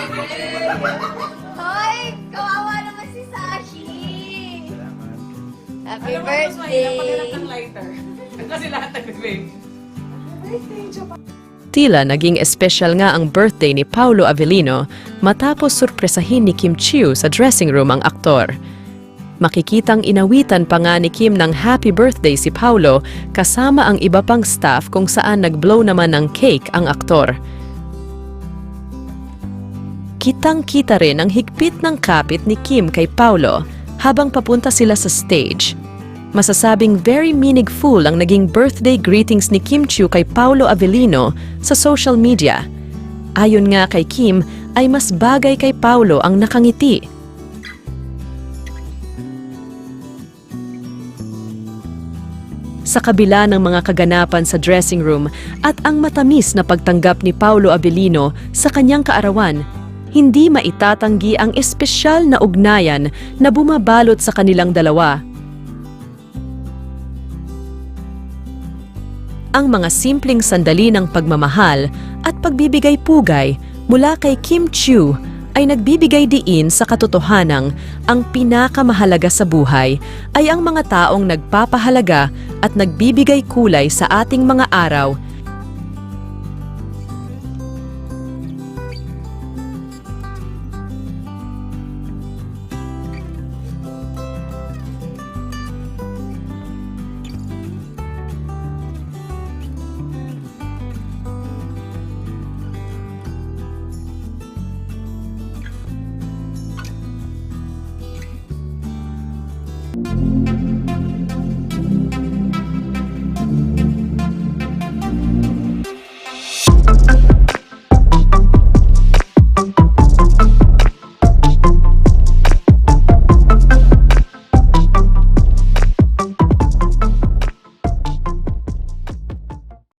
Hoy! Kawawa naman si Sashi! Happy Alam mo, mas mahirap paghanap birthday! ng lighter. Kasi lahat nag-vape. Tila naging espesyal nga ang birthday ni Paulo Avellino matapos surpresahin ni Kim Chiu sa dressing room ang aktor. Makikitang inawitan pa nga ni Kim ng happy birthday si Paulo kasama ang iba pang staff kung saan nag-blow naman ng cake ang aktor. Kitang-kita rin ang higpit ng kapit ni Kim kay Paulo habang papunta sila sa stage. Masasabing very meaningful ang naging birthday greetings ni Kim Chiu kay Paulo Avellino sa social media. Ayon nga kay Kim, ay mas bagay kay Paulo ang nakangiti. Sa kabila ng mga kaganapan sa dressing room at ang matamis na pagtanggap ni Paulo Avellino sa kanyang kaarawan, hindi maitatanggi ang espesyal na ugnayan na bumabalot sa kanilang dalawa. Ang mga simpleng sandali ng pagmamahal at pagbibigay-pugay mula kay Kim Chiu ay nagbibigay diin sa katotohanang ang pinakamahalaga sa buhay ay ang mga taong nagpapahalaga at nagbibigay kulay sa ating mga araw.